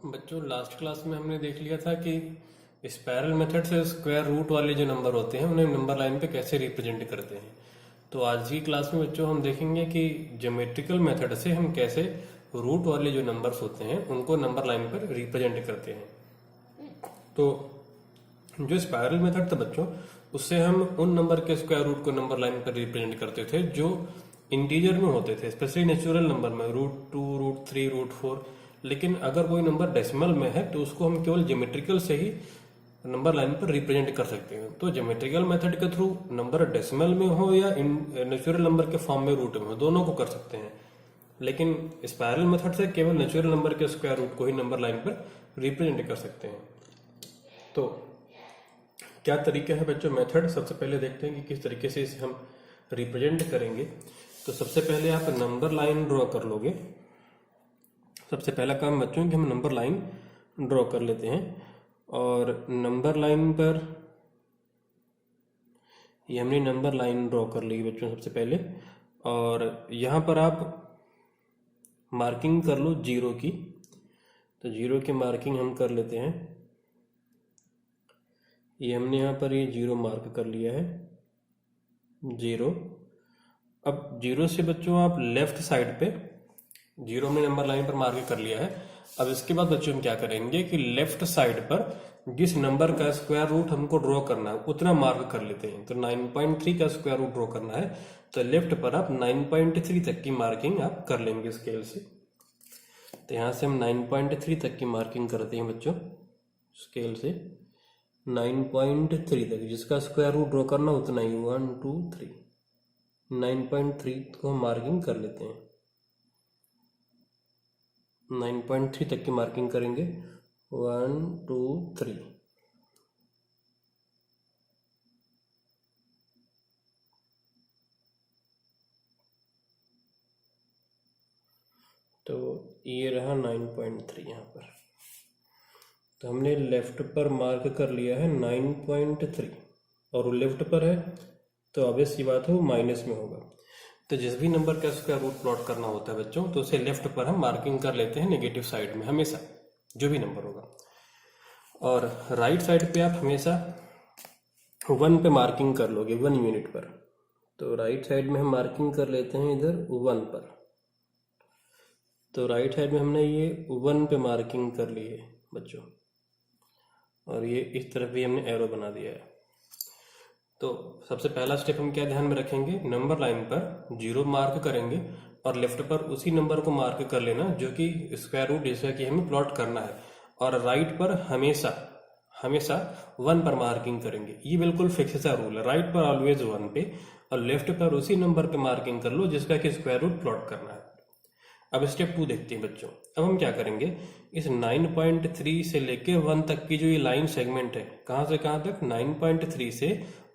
बच्चों last class में हमने देख लिया था कि स्पायरल मेथड से स्क्वायर रूट वाले जो नंबर होते हैं उन्हें नंबर लाइन पे कैसे रिप्रेजेंट करते हैं। तो आज की क्लास में बच्चों हम देखेंगे कि ज्योमेट्रिकल मेथड से हम कैसे रूट वाले जो नंबर्स होते हैं उनको नंबर लाइन पर रिप्रेजेंट करते हैं। तो जो स्पायरल मेथड था बच्चों, उससे हम उन नंबर के स्क्वायर रूट को नंबर लाइन पर रिप्रेजेंट करते थे जो इंटीजर में होते थे, स्पेशली नेचुरल नंबर में √2, √3, √4। लेकिन अगर कोई नंबर डेसिमल में है तो उसको हम केवल ज्योमेट्रिकल से ही नंबर लाइन पर रिप्रेजेंट कर सकते हैं। तो ज्योमेट्रिकल मेथड के थ्रू नंबर डेसिमल में हो या नेचुरल नंबर के फॉर्म में रूट में हो, दोनों को कर सकते हैं। लेकिन स्पायरल मेथड से केवल नेचुरल नंबर के स्क्वायर रूट को ही नंबर लाइन पर रिप्रेजेंट कर सकते हैं। तो क्या तरीका है बच्चों मेथड, सबसे पहले देखते हैं कि किस तरीके से इसे हम रिप्रेजेंट करेंगे। तो सबसे पहले आप नंबर लाइन ड्रॉ कर लोगे। सबसे पहला काम बच्चों कि हम नंबर लाइन ड्रॉ कर लेते हैं, और नंबर लाइन पर ये हमने नंबर लाइन ड्रॉ कर ली बच्चों सबसे पहले। और यहाँ पर आप मार्किंग कर लो जीरो की। तो जीरो की मार्किंग हम कर लेते हैं। ये हमने यहाँ पर ये जीरो मार्क कर लिया है, जीरो। अब जीरो से बच्चों आप लेफ्ट साइड पे, जीरो में नंबर लाइन पर मार्क कर लिया है। अब इसके बाद बच्चों हम क्या करेंगे कि लेफ्ट साइड पर जिस नंबर का स्क्वायर रूट हमको ड्रॉ करना है उतना मार्क कर लेते हैं। तो 9.3 का स्क्वायर रूट ड्रॉ करना है, तो लेफ्ट पर आप 9.3 तक की मार्किंग आप कर लेंगे स्केल से। तो यहाँ से हम 9.3 तक की मार्किंग करते हैं बच्चों स्केल से। 9.3 तक जिसका स्क्वायर रूट ड्रॉ करना उतना ही, 1 2 3, 9.3 को हम मार्किंग कर लेते हैं। 9.3 तक की मार्किंग करेंगे, 1 2 3। तो ये रहा 9.3 यहाँ पर। तो हमने लेफ्ट पर मार्क कर लिया है 9.3, और वो लेफ्ट पर है तो ऑब्वियस सी बात है वो माइनस में होगा। तो जिस भी नंबर का स्क्वायर रूट प्लॉट करना होता है बच्चों, तो उसे लेफ्ट पर हम मार्किंग कर लेते हैं नेगेटिव साइड में हमेशा, जो भी नंबर होगा। और राइट साइड पे आप हमेशा 1 पे मार्किंग कर लोगे, 1 यूनिट पर। तो राइट साइड में हम मार्किंग कर लेते हैं इधर 1 पर। तो राइट साइड में हमने ये 1 पे मार्किंग कर ली है बच्चों, और ये इस तरफ भी हमने एरो बना दिया है। तो सबसे पहला स्टेप हम क्या ध्यान में रखेंगे, नंबर लाइन पर जीरो मार्क करेंगे और लेफ्ट पर उसी नंबर को मार्क कर लेना जो कि स्क्वायर रूट जैसा कि हमें प्लॉट करना है। और राइट पर हमेशा हमेशा 1 पर मार्किंग करेंगे। ये बिल्कुल फिक्स सा रूल है, राइट पर ऑलवेज 1 पे, और लेफ्ट पर उसी नंबर पे मार्किंग कर लो जिसका कि स्क्वायर रूट प्लॉट करना है। अब स्टेप 2 देखते हैं बच्चों। अब हम क्या करेंगे, इस 9.3 से लेके 1 तक की जो ये लाइन सेगमेंट है, कहाँ से कहाँ तक, 9.3 से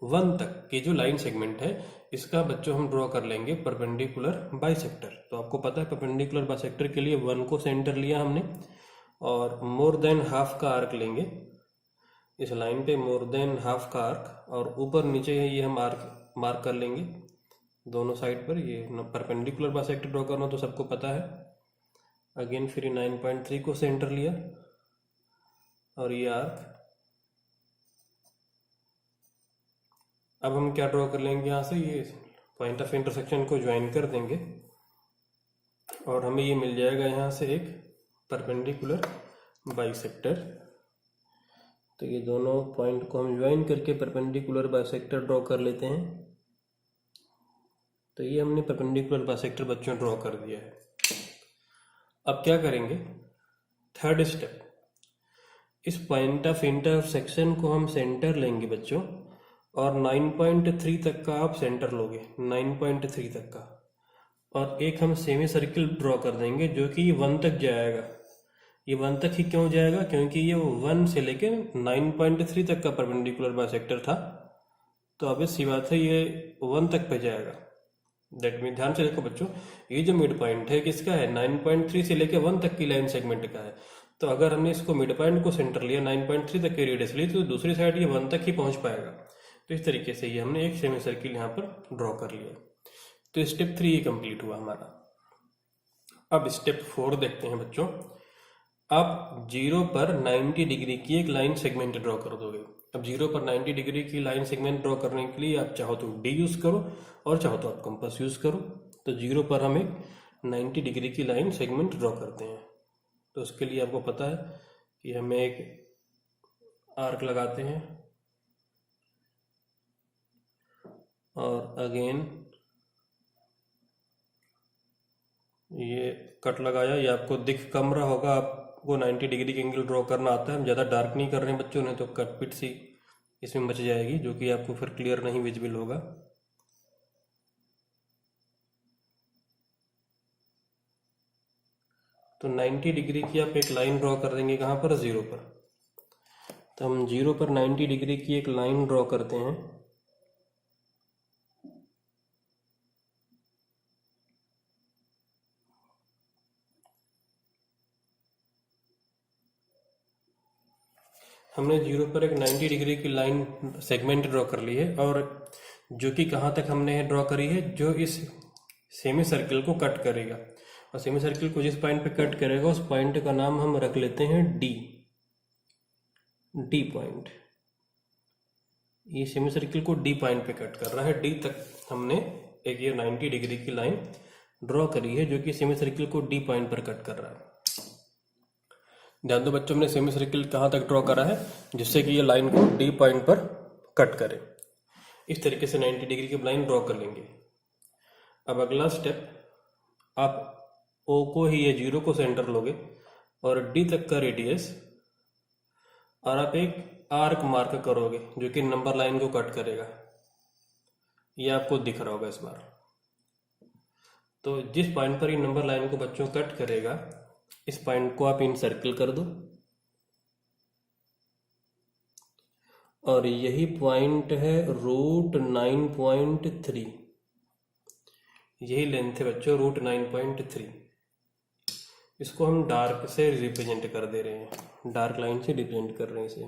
1 तक की जो लाइन सेगमेंट है, इसका बच्चों हम ड्रॉ कर लेंगे परपेंडिकुलर बाइसेक्टर। तो आपको पता है परपेंडिकुलर बाइसेक्टर के लिए 1 को सेंटर लिया हमने, और मोर देन हाफ का आर्क लेंगे इस लाइन पे, मोर देन हाफ का आर्क, और ऊपर नीचे ये हम आर्क मार्क कर लेंगे दोनों साइड पर। ये परपेंडिकुलर बाइसेक्टर ड्रॉ करना तो सबको पता है। अगेन फिर 9.3 को सेंटर लिया और ये आर्क। अब हम क्या ड्रॉ कर लेंगे, यहाँ से ये पॉइंट ऑफ इंटरसेक्शन को ज्वाइन कर देंगे, और हमें ये मिल जाएगा यहाँ से एक परपेंडिकुलर बाइसेक्टर। तो ये दोनों पॉइंट को हम ज्वाइन करके परपेंडिकुलर बाइसेक्टर ड्रॉ कर लेते हैं। तो ये हमने परपेंडिकुलर बाइसेक्टर बच्चों ड्रॉ कर दिया है। अब क्या करेंगे, थर्ड स्टेप, इस पॉइंट ऑफ इंटरसेक्शन को हम सेंटर लेंगे बच्चों, और 9.3 तक का आप सेंटर लोगे, 9.3 तक का, और एक हम सेमी सर्किल ड्रॉ कर देंगे जो कि 1 तक जाएगा। ये 1 तक ही क्यों जाएगा, क्योंकि ये 1 से लेके 9.3 तक का परपेंडिकुलर बाइसेक्टर था, तो अब सी बात है ये 1 तक पे जाएगा। दैट मीन, ध्यान से देखो बच्चों, ये जो मिड पॉइंट है किसका है, 9.3 से लेके 1 तक की लाइन सेगमेंट का है। तो अगर हमने इसको मिड पॉइंट को सेंटर लिया, 9.3 तक की रेडियस ली, तो दूसरी साइड ये 1 तक ही पहुंच पाएगा। तो इस तरीके से ये हमने एक सेमी सर्किल यहाँ पर ड्रॉ कर लिया। तो स्टेप 3 कंप्लीट हुआ हमारा। अब स्टेप 4 देखते हैं बच्चों। आप 0 पर 90 डिग्री की एक लाइन सेगमेंट ड्रॉ कर दोगे। अब 0 पर 90 डिग्री की लाइन सेगमेंट ड्रॉ करने के लिए आप चाहो तो डी यूज़ करो और चाहो तो आप कंपास यूज़ करो। तो 0 पर हम एक 90 डिग्री की लाइन सेगमेंट ड्रॉ करते हैं। तो उसके लिए आपको पता है कि हमें एक आर्क लगाते हैं और अगेन ये कट लगाया। ये आपको दिख कम रहा होगा, आपको 90 डिग्री की एंगल ड्रॉ करना आता है। हम ज़्यादा डार्क नहीं कर रहे हैं बच्चों ने, तो कट पिट सी इसमें बच जाएगी जो कि आपको फिर क्लियर नहीं विजिबल होगा। तो 90 डिग्री की आप एक लाइन ड्रॉ कर देंगे कहाँ पर, 0 पर। तो हम 0 पर 90 डिग्री की एक लाइन ड्रॉ करते हैं। हमने 0 पर एक 90 डिग्री की लाइन सेगमेंट ड्रॉ कर ली है, और जो कि कहाँ तक हमने ड्रॉ करी है, जो इस सेमी सर्कल को कट करेगा। और सेमी सर्कल को जिस पॉइंट पे कट करेगा उस पॉइंट का नाम हम रख लेते हैं डी पॉइंट। ये सेमी सर्कल को डी पॉइंट पे कट कर रहा है। डी तक हमने एक ये 90 डिग्री की लाइन ड्रॉ करी है जो कि सेमी सर्कल को डी पॉइंट पर कट कर रहा है। ध्यान दो बच्चों, हमने सेमी सर्कल कहाँ तक ड्रॉ करा है जिससे कि ये लाइन को डी पॉइंट पर कट करे। इस तरीके से 90 डिग्री की लाइन ड्रॉ कर लेंगे। अब अगला स्टेप, आप ओ को ही, ये 0 को सेंटर लोगे और डी तक का रेडियस, और आप एक आर्क मार्क करोगे जो कि नंबर लाइन को कट करेगा। ये आपको दिख रहा होगा इस बार। तो जिस पॉइंट पर ये नंबर लाइन को बच्चों कट करेगा, इस पॉइंट को आप इन सर्कल कर दो, और यही पॉइंट है √9.3। यही लेंथ है बच्चों, √9.3। इसको हम डार्क से रिप्रेजेंट कर दे रहे हैं, डार्क लाइन से रिप्रेजेंट कर रहे हैं इसे।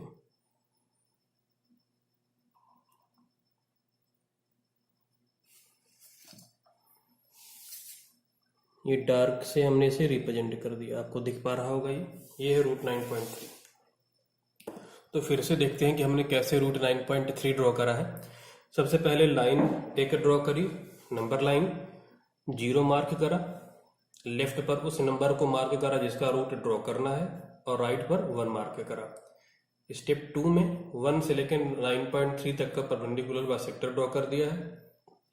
ये डार्क से हमने इसे रिप्रेजेंट कर दिया, आपको दिख पा रहा होगा। ये है √9.3। तो फिर से देखते हैं कि हमने कैसे √9.3 ड्रॉ करा है। सबसे पहले लाइन एक ड्रॉ करी, नंबर लाइन, 0 मार्क करा, लेफ्ट पर उस नंबर को मार्क करा जिसका रूट ड्रॉ करना है, और राइट पर 1 मार्क करा। स्टेप 2 में 1 से लेकर 9.3 तक का परपेंडिकुलर बाइसेक्टर ड्रॉ कर दिया है।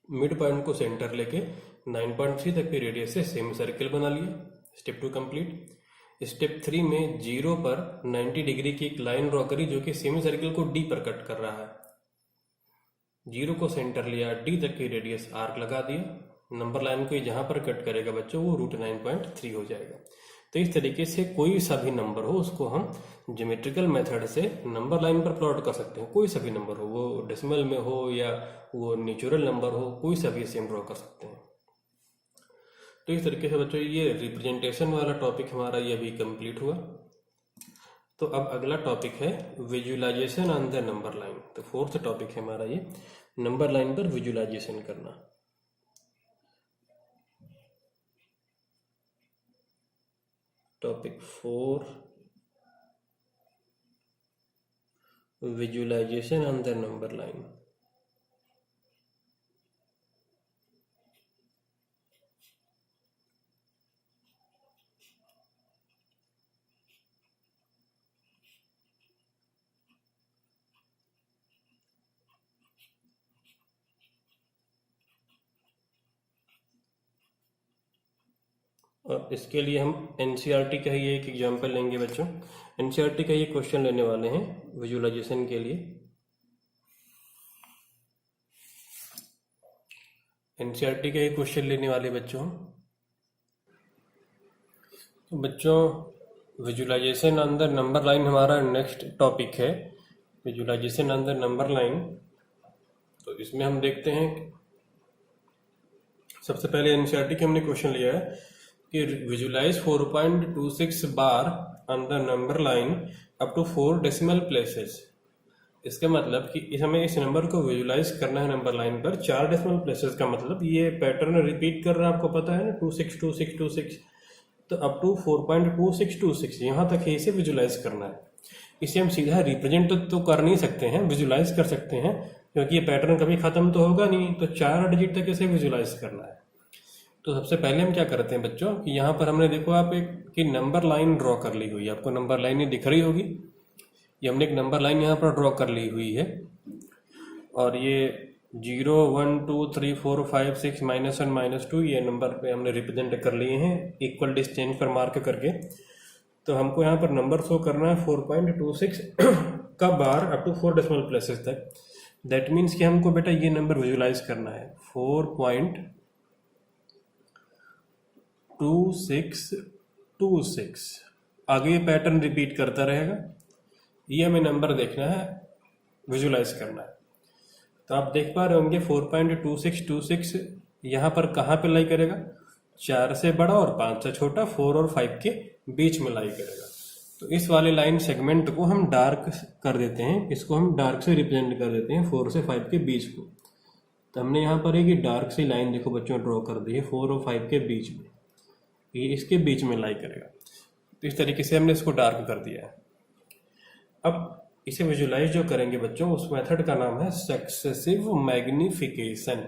मिड पॉइंट को सेंटर लेके 9.3 तक की रेडियस से सेमी सर्कल बना लिया। Step 2 complete. स्टेप 3 में 0 पर 90 डिग्री की एक लाइन ड्रॉ करी जो कि सेमी सर्कल को डी पर कट कर रहा है। 0 को सेंटर लिया, डी तक की रेडियस आर्क लगा दिया। नंबर लाइन को जहां पर कट करेगा बच्चों वो √9.3 हो जाएगा। तो इस तरीके से कोई सा भी नंबर हो उसको हम ज्योमेट्रिकल मेथड से नंबर लाइन पर प्लॉट कर सकते हैं। कोई सा भी नंबर हो, वो डेसिमल में हो या वो नेचुरल नंबर हो, कोई सा भी सेम ड्रॉ कर सकते हैं। तो इस तरीके से बच्चों ये रिप्रेजेंटेशन वाला टॉपिक हमारा ये अभी कंप्लीट हुआ। तो अब अगला टॉपिक है visualisation on the number line. तो 4th टॉपिक है हमारा ये, नंबर लाइन पर विजुअलाइजेशन करना। Topic 4, visualisation on the number line. और इसके लिए हम एनसीईआरटी का ही एक एग्जाम्पल लेंगे बच्चों। एनसीईआरटी का ये क्वेश्चन लेने वाले हैं विजुअलाइजेशन के लिए। एनसीईआरटी का ये क्वेश्चन लेने वाले बच्चों। तो बच्चों visualisation on the number line हमारा नेक्स्ट टॉपिक है, visualisation on the number line. तो इसमें हम देखते हैं सबसे पहले एनसीईआरटी के हमने क्वेश्चन लिया है कि visualise 4.26 bar on the number line up to 4 decimal places. इसका मतलब कि हमें इस नंबर को विजुअलाइज करना है नंबर लाइन पर 4 डेसिमल प्लेसेस का मतलब ये पैटर्न रिपीट कर रहा है, आपको पता है ना, 262626। तो अप टू 4.2626 यहाँ तक है, इसे विजुलाइज करना है। इसे हम सीधा रिप्रेजेंट तो कर नहीं सकते हैं, विजुलाइज कर सकते हैं, क्योंकि ये पैटर्न कभी खत्म तो होगा नहीं, तो 4 डिजिट तक इसे विजुलाइज करना है। तो सबसे पहले हम क्या करते हैं बच्चों कि यहाँ पर हमने देखो आप एक कि नंबर लाइन ड्रॉ कर ली हुई है, आपको नंबर लाइन ये दिख रही होगी, ये हमने एक नंबर लाइन यहाँ पर ड्रॉ कर ली हुई है, और ये 0 1 2 3 4 5 6 -1 -2 ये नंबर पे हमने रिप्रेजेंट कर लिए हैं इक्वल डिस्टेंस पर मार्क करके। तो हमको यहाँ पर नंबर शो करना है 4.26 का बार अप टू 4 डेसिमल प्लेसेस तक। दैट मीन्स कि हमको बेटा ये नंबर विजुलाइज करना है 4.2626। आगे ये पैटर्न रिपीट करता रहेगा, ये हमें नंबर देखना है, विजुलाइज करना है। तो आप देख पा रहे होंगे 4.2626 यहाँ पर कहाँ पे लाई करेगा, 4 से बड़ा और 5 से छोटा, 4 और 5 के बीच में लाई करेगा। तो इस वाले लाइन सेगमेंट को हम डार्क कर देते हैं, इसको हम डार्क से रिप्रेजेंट कर देते हैं 4 से 5 के बीच को। तो हमने यहाँ पर एक डार्क सी लाइन देखो बच्चों ड्रॉ कर दी है 4 और 5 के बीच में, ये इसके बीच में लाई करेगा। तो इस तरीके से हमने इसको डार्क कर दिया है। अब इसे विजुलाइज जो करेंगे बच्चों, उस मेथड का नाम है सक्सेसिव मैग्निफिकेशन।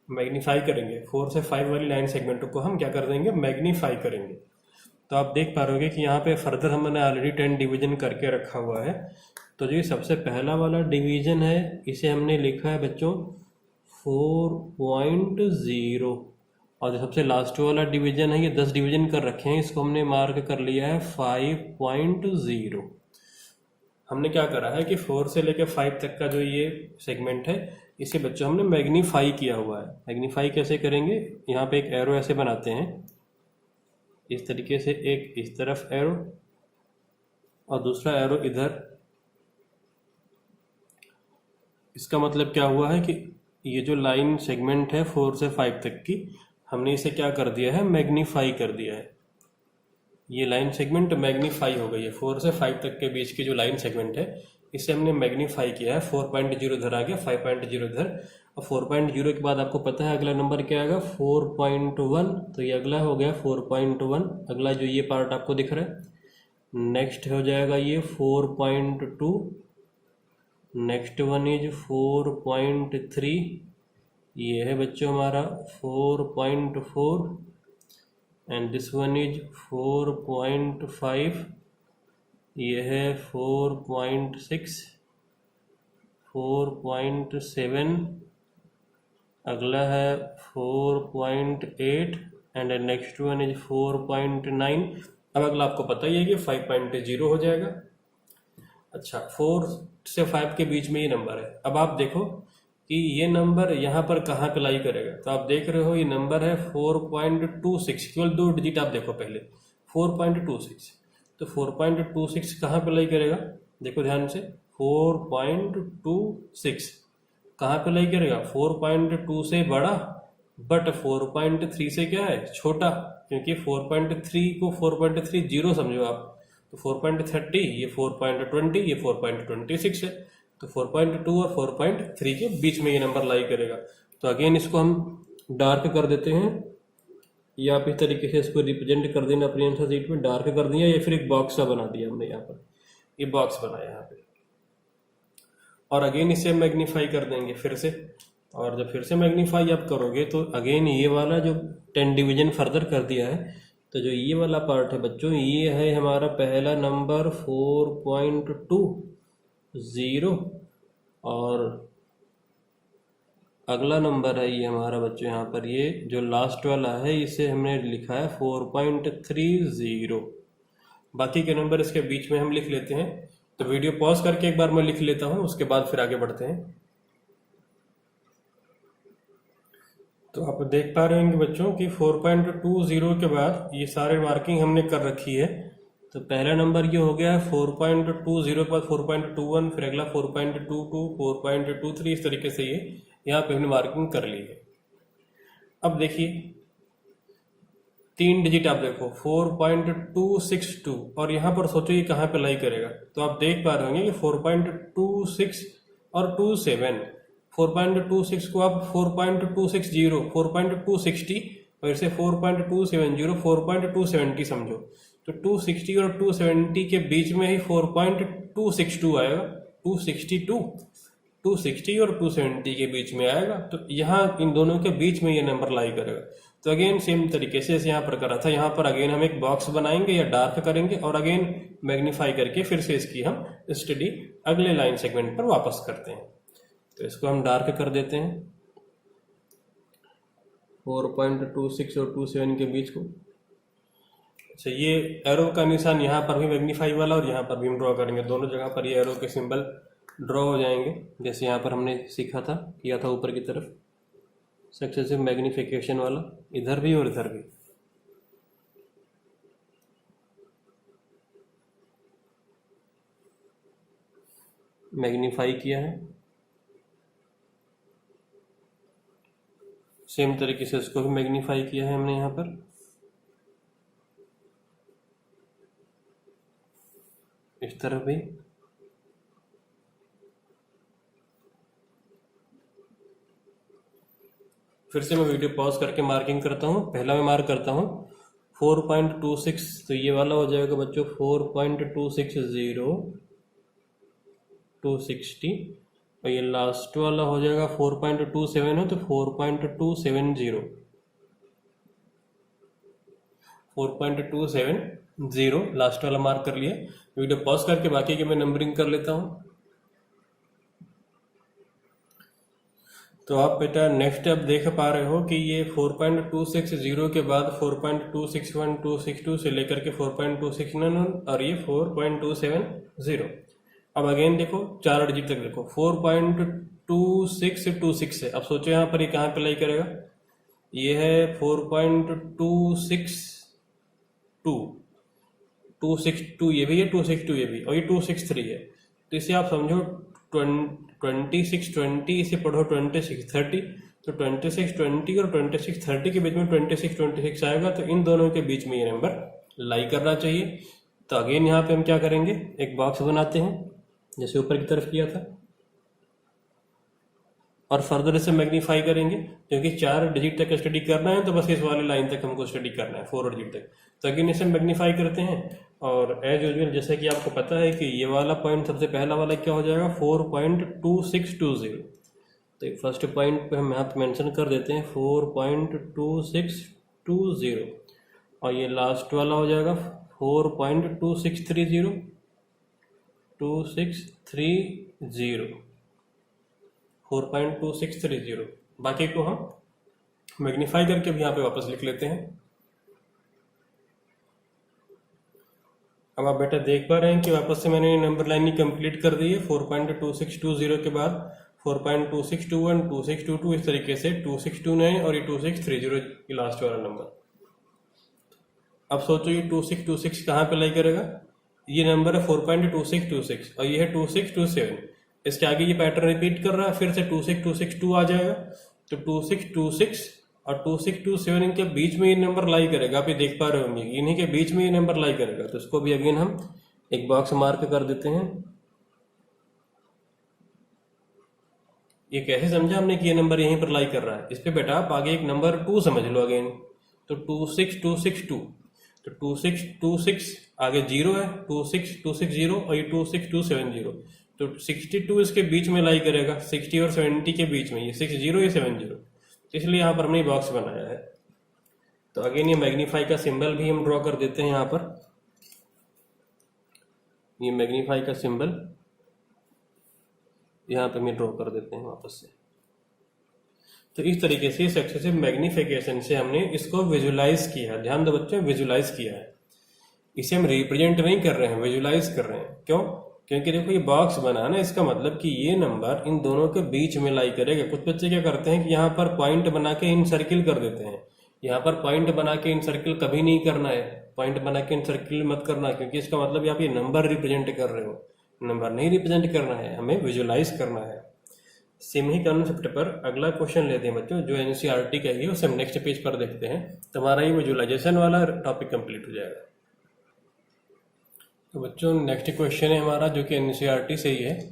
मैग्नीफाई करेंगे 4 से 5 वाली लाइन सेगमेंट को हम क्या कर देंगे, मैग्नीफाई करेंगे। तो आप देख पा रहे हो कि यहाँ पे फर्दर हमने ऑलरेडी 10 डिवीजन करके रखा हुआ है। तो जो सबसे पहला वाला डिवीजन है इसे हमने लिखा है बच्चों 4.0, और जो सबसे लास्ट वाला डिवीजन है ये 10 डिवीजन कर रखे हैं, इसको हमने मार्क कर लिया है 5.0। हमने क्या करा है कि 4 से लेकर 5 तक का जो ये सेगमेंट है इसे बच्चों हमने मैग्नीफाई किया हुआ है। मैग्नीफाई कैसे करेंगे, यहाँ पे एक एरो ऐसे बनाते हैं इस तरीके से, एक इस तरफ एरो और दूसरा एरो इधर। इसका मतलब क्या हुआ है कि ये जो लाइन सेगमेंट है 4 से 5 तक की, हमने इसे क्या कर दिया है, मैग्नीफाई कर दिया है। ये लाइन सेगमेंट मैग्नीफाई हो गई है, 4 से 5 तक के बीच की जो लाइन सेगमेंट है इसे हमने मैग्नीफाई किया है। 4.0 इधर आ गया, 5.0 इधर, और 4.0 के बाद आपको पता है अगला नंबर क्या आएगा 4.1। तो ये अगला हो गया 4.1, अगला जो ये पार्ट आपको दिख रहा है। नेक्स्ट हो जाएगा ये 4.2, नेक्स्ट वन इज 4.3, ये है बच्चों हमारा 4.4, एंड दिस वन इज 4.5, ये है 4.6, 4.7, अगला है 4.8, एंड नेक्स्ट वन इज 4.9। अब अगला आपको पता ही है कि 5.0 हो जाएगा। अच्छा, 4 से 5 के बीच में ये नंबर है। अब आप देखो कि ये नंबर यहाँ पर कहाँ पे लाई करेगा, तो आप देख रहे हो ये नंबर है 4.26, केवल 2 डिजिट आप देखो पहले 4.26। तो 4.26 कहाँ पे लाई करेगा, देखो ध्यान से, 4.26 कहाँ पे लाई करेगा, 4.2 से बड़ा बट 4.3 से क्या है, छोटा, क्योंकि 4.3 को 4.30 समझो आप। तो 4.30, ये 4.20, ये 4.26 है। तो 4.2 और 4.3 के बीच में ये नंबर लाई करेगा। तो अगेन इसको हम डार्क कर देते हैं, या आप इस तरीके से इसको रिप्रेजेंट कर देना अपनी आंसर शीट में, डार्क कर दिया या फिर एक बॉक्स सा बना दिया हमने, यहाँ पर ये बॉक्स बनाया यहाँ पे। और अगेन इसे मैग्नीफाई कर देंगे फिर से, और जब फिर से मैग्नीफाई आप करोगे तो अगेन ये वाला जो 10 डिवीजन फर्दर कर दिया है, तो जो ये वाला पार्ट है बच्चों, ये है हमारा पहला नंबर 4.20, और अगला नंबर है ये हमारा बच्चों यहाँ पर ये जो लास्ट वाला है इसे हमने लिखा है 4.30। बाकी के नंबर इसके बीच में हम लिख लेते हैं। तो वीडियो पॉज करके एक बार मैं लिख लेता हूँ, उसके बाद फिर आगे बढ़ते हैं। तो आप देख पा रहे होंगे बच्चों कि 4.20 के बाद ये सारे मार्किंग हमने कर रखी है। तो पहला नंबर ये हो गया 4.20 के बाद 4.21, फिर अगला 4.22, 4.23, इस तरीके से ये यहाँ पे हमने मार्किंग कर ली है। अब देखिए 3 डिजिट आप देखो 4.262, और यहाँ पर सोचो ये कहाँ पे लाई करेगा। तो आप देख पा रहे होंगे कि 4.26 और 27, 4.26 को आप 4.260, 4.260 और इसे 4.270 4.270 समझो, तो 260 और 270 के बीच में ही 4.262 आएगा। 260 और 270 के बीच में आएगा, तो यहाँ इन दोनों के बीच में ये नंबर लाई करेगा। तो अगेन सेम तरीके से यहाँ पर करा था, यहाँ पर अगेन हम एक बॉक्स बनाएंगे या डार्क करेंगे और अगेन मैग्नीफाई करके फिर से इसकी हम स्टडी अगले लाइन सेगमेंट पर वापस करते हैं। तो इसको हम डार्क कर देते हैं 4.26 और 27 के बीच को। अच्छा, ये एरो का निशान यहाँ पर भी मैग्नीफाई वाला और यहाँ पर भी हम ड्रॉ करेंगे, दोनों जगह पर ये एरो के सिंबल ड्रॉ हो जाएंगे, जैसे यहाँ पर हमने सीखा था, किया था ऊपर की तरफ सक्सेसिव मैग्नीफिकेशन वाला, इधर भी और इधर भी। मैग्नीफाई किया है, सेम तरीके से इसको भी मैग्नीफाई किया है हमने यहाँ पर। इस तरफ भी फिर से मैं वीडियो पॉज करके मार्किंग करता हूँ। पहला मैं मार्क करता हूँ 4.26, तो ये वाला हो जाएगा बच्चों 4.260 260, और ये लास्ट वाला हो जाएगा 4.27 हो तो 4.270 4.270 लास्ट वाला मार्क कर लिया। वीडियो पॉज करके बाकी के मैं नंबरिंग कर लेता हूँ। तो आप बेटा नेक्स्ट अब देख पा रहे हो कि ये 4.260 के बाद 4.261 262 से लेकर के 4.269 और ये 4.270। अब अगेन देखो 4 डिजिट तक देखो 4.2626 है। अब सोचो यहाँ पर ये कहाँ पे लाई करेगा, ये है 4.262 262 ये भी है, 262 ये भी, और ये 263 है। तो इसे आप समझो 2620, इसे पढ़ो 2630, तो 2620 और 2630 के बीच में 2626 आएगा, तो इन दोनों के बीच में ये नंबर लाई करना चाहिए। तो अगेन यहाँ पे हम क्या करेंगे, एक बॉक्स बनाते हैं जैसे ऊपर की तरफ किया था, और फर्दर इसे मैग्नीफाई करेंगे, क्योंकि 4 डिजिट तक स्टडी करना है तो बस इस वाली लाइन तक हमको स्टडी करना है 4 डिजिट तक। तो अगेन इसे मैग्नीफाई करते हैं, और एज यूजुअल जैसे कि आपको पता है कि ये वाला पॉइंट सबसे पहला वाला क्या हो जाएगा 4.2620। तो फर्स्ट पॉइंट पे हम यहाँ पे मेंशन कर देते हैं 4.2620, और ये लास्ट वाला हो जाएगा 4.2630 4.2630। बाकी को हम मैग्नीफाई करके भी यहाँ पे वापस लिख लेते हैं। अब आप बेटा देख पा रहे हैं कि वापस से मैंने नंबर लाइन ही कंप्लीट कर दी है। 4.2620 के बाद 4.2621 2622 इस तरीके से 2629 और ये 2630 ये लास्ट वाला नंबर। अब सोचो ये 2626 कहाँ पे लाई करेगा, ये नंबर है 4.2626 और ये है 2627। इसके आगे ये पैटर्न रिपीट कर रहा है, फिर से 26262 आ जाएगा, तो 2626 और 2627 इनके बीच में ये नंबर लाई करेगा। आप ये देख पा रहे होंगे इन्हीं के बीच में ये नंबर लाई करेगा। तो इसको भी अगेन हम एक बॉक्स मार्क कर देते हैं। ये कैसे समझा हमने कि ये नंबर यहीं पर लाई कर रहा है, इस पे बेटा आप आगे एक नंबर 2 समझ लो अगेन, तो 26262, तो 2626 आगे 0 है, 26260 और ये 26270, तो 62 इसके बीच में लाई करेगा, 60 और 70 के बीच में, ये 60 ये 70, इसलिए यहाँ पर हमने बॉक्स बनाया है। तो अगेन ये मैग्नीफाई का सिंबल भी हम ड्रॉ कर देते हैं यहाँ पर, ये मैग्नीफाई का सिंबल यहाँ पे हम ड्रॉ कर देते हैं वापस से। तो इस तरीके से सक्सेसिव मैग्निफिकेशन से हमने इसको विजुलाइज किया। ध्यान दो बच्चों, विजुलाइज किया है, इसे हम रिप्रेजेंट नहीं कर रहे हैं, विजुलाइज कर रहे हैं। क्यों? क्योंकि देखो ये बॉक्स बना ना, इसका मतलब कि ये नंबर इन दोनों के बीच में लाई करेगा। कुछ बच्चे क्या करते हैं कि यहाँ पर पॉइंट बना के इन सर्किल कर देते हैं। यहाँ पर पॉइंट बना के इन सर्किल कभी नहीं करना है, पॉइंट बना के इन सर्किल मत करना, क्योंकि इसका मतलब आप ये नंबर रिप्रेजेंट कर रहे हो। नंबर नहीं रिप्रेजेंट करना है, हमें विजुलाइज करना है। सेम ही कॉन्सेप्ट पर अगला क्वेश्चन लेते हैं बच्चों, जो एनसीईआरटी का है, उसे हम नेक्स्ट पेज पर देखते हैं। तुम्हारा ये विजुलाइजेशन वाला टॉपिक कंप्लीट हो जाएगा। तो बच्चों नेक्स्ट क्वेश्चन है हमारा, जो कि एनसीईआरटी से ही है।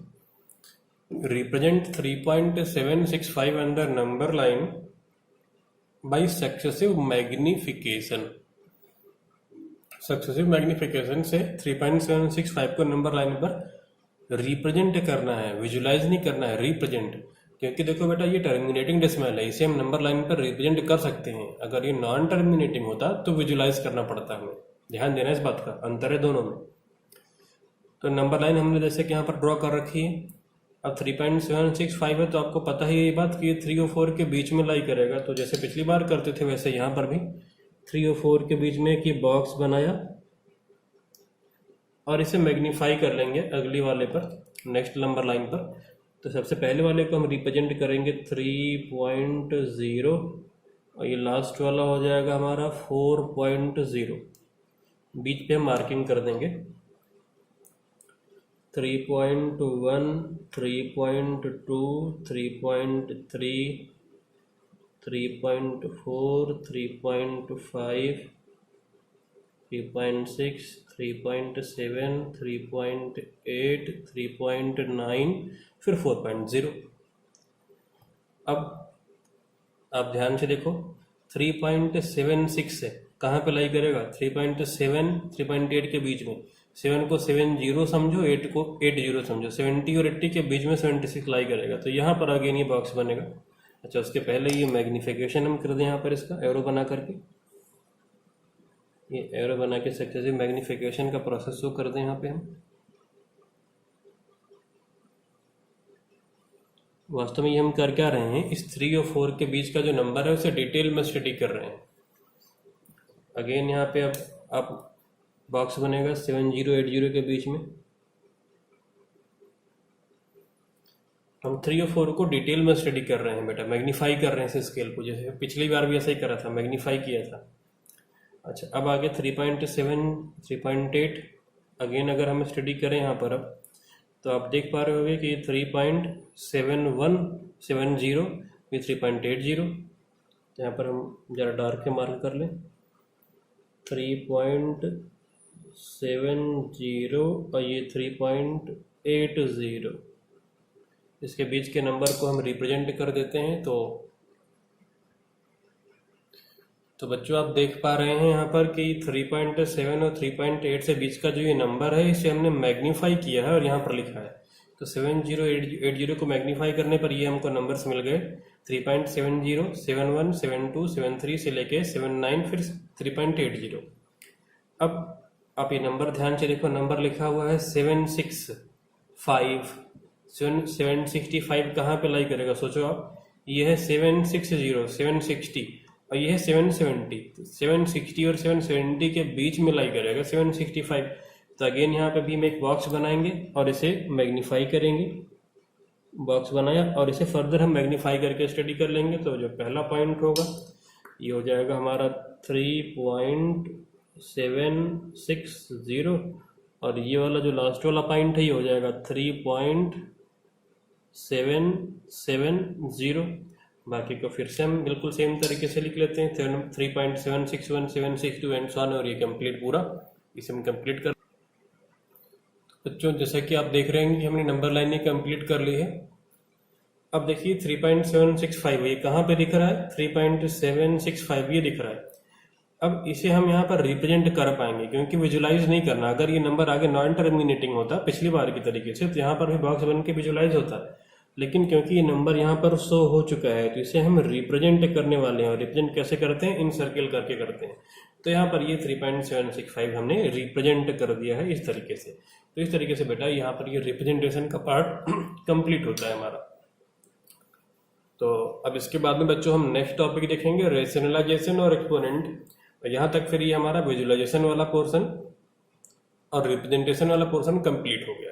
Represent 3.765 under number line by successive magnification. Successive magnification से 3.765 को नंबर लाइन पर रिप्रेजेंट करना है, विजुलाइज नहीं करना है, रिप्रेजेंट। क्योंकि देखो बेटा ये टर्मिनेटिंग डेसिमल है, इसे हम नंबर लाइन पर रिप्रेजेंट कर सकते हैं। अगर ये नॉन टर्मिनेटिंग होता तो विजुलाइज करना पड़ता हमें। ध्यान देना इस बात का, अंतर है दोनों में। तो नंबर लाइन हमने जैसे कि यहाँ पर ड्रॉ कर रखी है। अब 3.765 है तो आपको पता ही ये बात कि ये 3 और 4 के बीच में लाई करेगा। तो जैसे पिछली बार करते थे वैसे यहाँ पर भी 3 और 4 के बीच में एक बॉक्स बनाया और इसे मैग्नीफाई कर लेंगे अगली वाले पर, नेक्स्ट नंबर लाइन पर। तो सबसे पहले वाले को हम रिप्रेजेंट करेंगे 3.0 और ये लास्ट वाला हो जाएगा हमारा 4.0। बीच पे हम मार्किंग कर देंगे 3.1, 3.2, 3.3, 3.4, 3.5, 3.6, 3.7, 3.8, 3.9, फिर 4.0। अब आप ध्यान से देखो 3.76 से कहाँ पे लाई करेगा? 3.7, 3.8 के बीच में। 7 को 70 समझो, 8 को 80 समझो। 70 और 80 के बीच में 76 लाई करेगा। तो यहाँ पर अगेन ये बॉक्स बनेगा। अच्छा, उसके पहले ये मैग्निफिकेशन हम कर दें यहाँ पर, इसका एरो बना करके, ये एरो बना के सक्सेसिव मैग्निफिकेशन का प्रोसेस शो कर दें यहाँ पे हम। वास्तव में ये हम कर क्या रहे हैं, इस 3 और 4 के बीच का जो नंबर है उसे डिटेल में स्टडी कर रहे हैं। अगेन यहाँ पे अब आप बॉक्स बनेगा 70, 80 के बीच में। हम 3 और 4 को डिटेल में स्टडी कर रहे हैं बेटा, मैग्नीफाई कर रहे हैं इस स्केल को, जैसे पिछली बार भी ऐसा ही करा था, मैग्नीफाई किया था। अच्छा, अब आगे 3.7, 3.8 अगेन अगर हम स्टडी करें यहाँ पर अब, तो आप देख पा रहे होंगे कि 3.7170 ये 3.80। तो यहाँ पर हम ज़रा डार्क के मार्क कर लें 3.70 और ये 3.80। इसके बीच के नंबर को हम रिप्रेजेंट कर देते हैं। तो बच्चों आप देख पा रहे हैं यहाँ पर कि 3.7 और 3.8 से बीच का जो ये नंबर है इसे हमने मैग्नीफाई किया है और यहाँ पर लिखा है। तो 7080 को मैग्नीफाई करने पर ये हमको नंबर्स मिल गए 3.70, 71, 72, 73 से लेके 79, फिर 3.80। अब आप ये नंबर ध्यान से देखो, नंबर लिखा हुआ है 765। 765 कहाँ पे लाई करेगा सोचो आप? ये है 760, 760 और ये है 770। 760 और 770 के बीच में लाई करेगा 765। तो अगेन यहाँ पे भी हम एक बॉक्स बनाएंगे और इसे मैग्नीफाई करेंगे। बॉक्स बनाया और इसे फर्दर हम मैग्नीफाई करके स्टडी कर लेंगे। तो जो पहला पॉइंट होगा ये हो जाएगा हमारा 3.760 और ये वाला जो लास्ट वाला पॉइंट है ये हो जाएगा 3.770। बाकी को फिर से हम बिल्कुल सेम तरीके से लिख लेते हैं 3.761, 762 एंड सो ऑन, और ये कंप्लीट पूरा इसे हम कंप्लीट कर। बच्चों जैसा कि आप देख रहे हैं कि हमने नंबर लाइन कंप्लीट कर ली है। अब देखिए 3.765 ये कहाँ पे दिख रहा है? 3.765 ये दिख रहा है। अब इसे हम यहाँ पर रिप्रेजेंट कर पाएंगे क्योंकि विजुलाइज नहीं करना। अगर ये नंबर आगे नॉन टर्मिनेटिंग होता पिछली बार की तरीके से तो यहाँ पर भी बॉक्स बन के विजुलाइज होता है, लेकिन क्योंकि ये नंबर यहाँ पर शो हो चुका है तो इसे हम रिप्रेजेंट करने वाले हैं। और रिप्रेजेंट कैसे करते हैं? इन सर्किल करके करते हैं। तो यहाँ पर ये 3.765 हमने रिप्रेजेंट कर दिया है इस तरीके से। तो इस तरीके से बेटा यहाँ पर ये रिप्रेजेंटेशन का पार्ट कंप्लीट होता है हमारा। तो अब इसके बाद में बच्चों हम नेक्स्ट टॉपिक देखेंगे रेशनलाइजेशन और एक्सपोनेंट। तो यहाँ तक फिर ये हमारा विजुअलाइजेशन वाला पोर्शन और रिप्रेजेंटेशन वाला पोर्शन कंप्लीट हो गया।